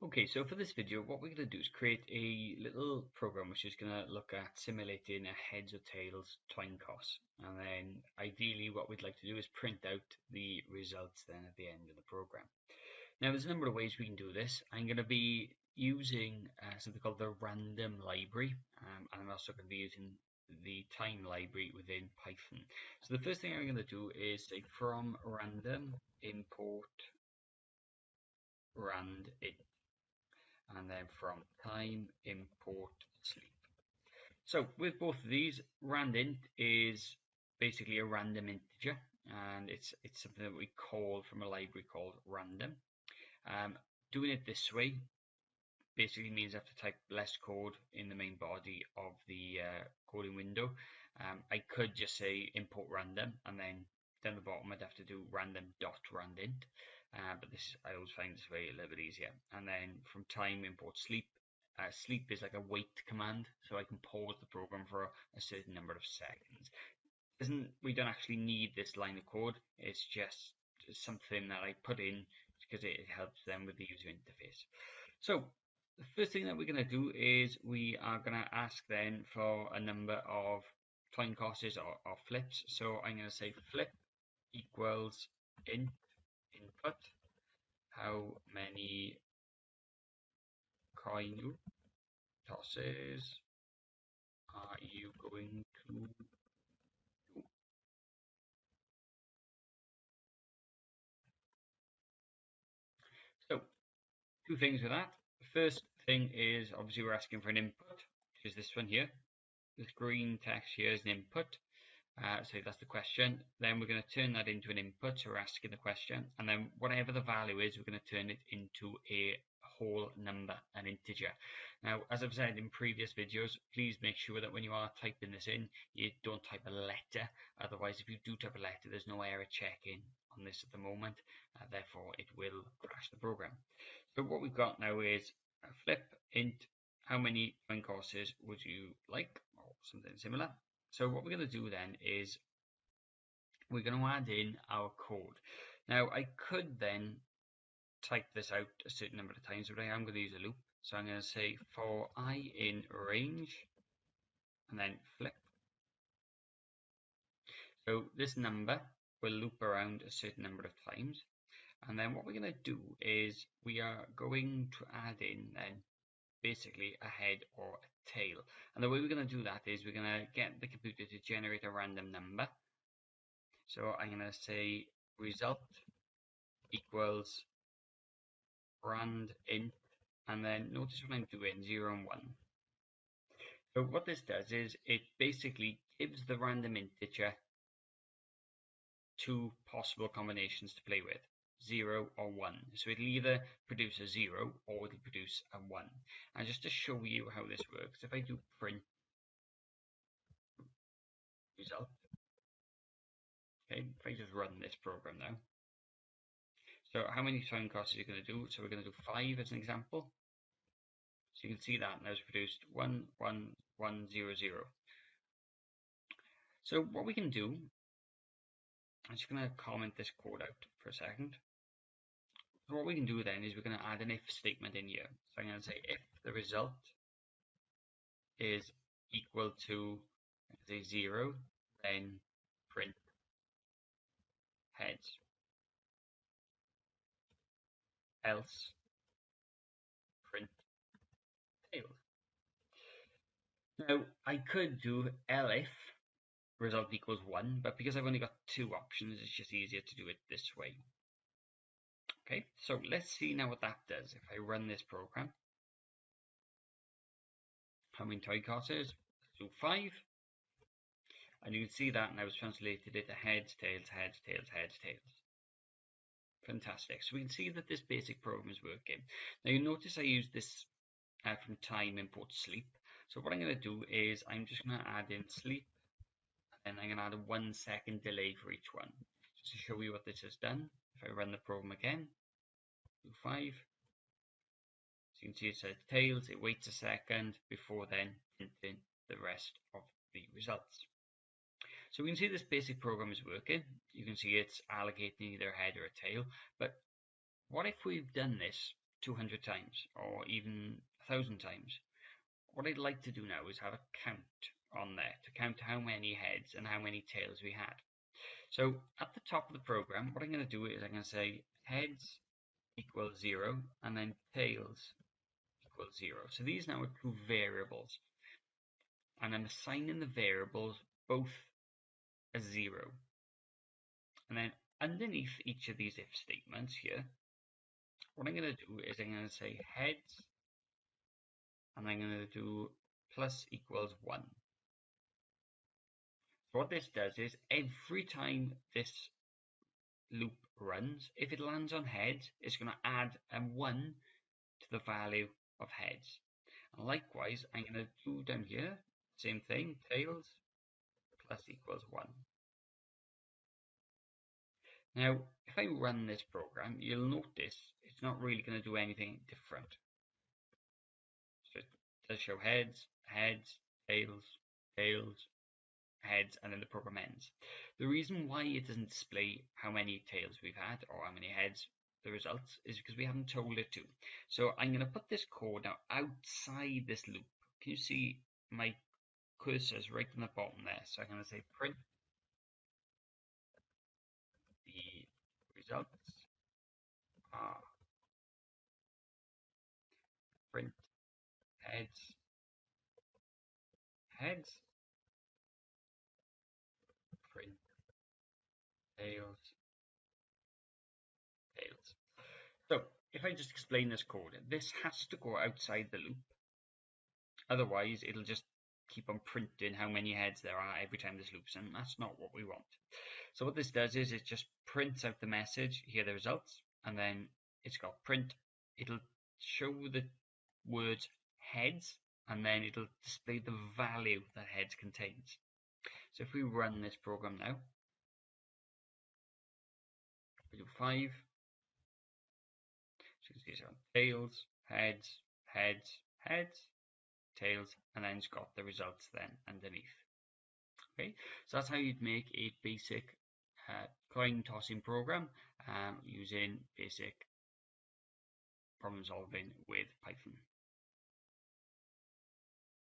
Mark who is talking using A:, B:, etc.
A: Okay, so for this video, what we're going to do is create a little program which is going to look at simulating a heads or tails toin coss. And then ideally what we'd like to do is print out the results then at the end of the program. Now there's a number of ways we can do this. I'm going to be using something called the random library, and I'm also going to be using the time library within Python. So the first thing I'm going to do is say from random import rand int, and then from time import sleep. So with both of these, randint is basically a random integer, and it's something that we call from a library called random. Doing it this way basically means I have to type less code in the main body of the coding window. I could just say import random, and then down the bottom I'd have to do random.randint. But this, I always find this way a little bit easier. And then from time import sleep. Sleep is like a wait command, so I can pause the program for a certain number of seconds. We don't actually need this line of code. It's just something that I put in because it helps them with the user interface. So the first thing that we're going to do is we are going to ask then for a number of toin cosses or flips. So I'm going to say flip equals int input. How many coin tosses are you going to do? So two things with that. The first thing is obviously we're asking for an input, which is this one here. This green text here is an input. So that's the question. Then we're going to turn that into an input, so we're asking the question, and then whatever the value is, we're going to turn it into a whole number, an integer. Now, as I've said in previous videos, please make sure that when you are typing this in, you don't type a letter. Otherwise, if you do type a letter, there's no error checking on this at the moment. Therefore, it will crash the program. So what we've got now is a flip int, how many toin cosses would you like, or something similar. So what we're going to do then is we're going to add in our code. Now I could then type this out a certain number of times, but I am going to use a loop. So I'm going to say for I in range, and then flip. So this number will loop around a certain number of times. And then what we're going to do is we are going to add in then basically a head or a tail. And the way we're going to do that is we're going to get the computer to generate a random number. So I'm going to say result equals rand int, and then notice what I'm doing, 0 and 1. So what this does is it basically gives the random integer two possible combinations to play with, 0 or 1. So it'll either produce a 0 or it'll produce a 1. And just to show you how this works, if I do print result, okay, if I just run this program now. So how many toin cosses are you going to do? So we're going to do 5 as an example. So you can see that now it's produced 1, 1, 1, 0, 0. So what we can do, I'm just going to comment this code out for a second. So what we can do then is we're going to add an if statement in here. So I'm going to say if the result is equal to, say, 0, then print heads. Else print tails. Now I could do elif result equals 1, but because I've only got 2 options, it's just easier to do it this way. Okay, so let's see now what that does. If I run this program, how many toin cosses? So 5, and you can see that now it's translated it to heads, tails, heads, tails, heads, tails. Fantastic. So we can see that this basic program is working. Now you notice I use this from time import sleep. So what I'm going to do is I'm just going to add in sleep, and I'm going to add a 1 second delay for each one, just to show you what this has done. If I run the program again, do 5. So you can see it says tails, it waits a second before then printing the rest of the results. So we can see this basic program is working. You can see it's allocating either a head or a tail. But what if we've done this 200 times or even 1,000 times? What I'd like to do now is have a count on there to count how many heads and how many tails we had. So at the top of the program, what I'm going to do is I'm going to say heads equals 0 and then tails equals 0. So these now are two variables, and I'm assigning the variables both a 0. And then underneath each of these if statements here, what I'm going to do is I'm going to say heads, and I'm going to do plus equals 1. So what this does is every time this loop runs, if it lands on heads, it's going to add a 1 to the value of heads. And likewise, I'm going to do down here, same thing, tails plus equals 1. Now, if I run this program, you'll notice it's not really going to do anything different. So it does show heads, heads, tails, tails, heads, and then the program ends. The reason why it doesn't display how many tails we've had or how many heads, the results, is because we haven't told it to. So I'm going to put this code now outside this loop. Can you see my cursor is right on the bottom there? So I'm going to say print the results are print heads, heads, print tails, tails. So if I just explain this code, this has to go outside the loop. Otherwise, it'll just keep on printing how many heads there are every time this loops, and that's not what we want. So what this does is it just prints out the message, here are the results, and then it's got print. It'll show the words heads, and then it'll display the value that heads contains. So if we run this program now, we do 5. So these are tails, heads, heads, heads, tails, and then it's got the results then underneath. Okay, so that's how you'd make a basic coin tossing program using basic problem solving with Python.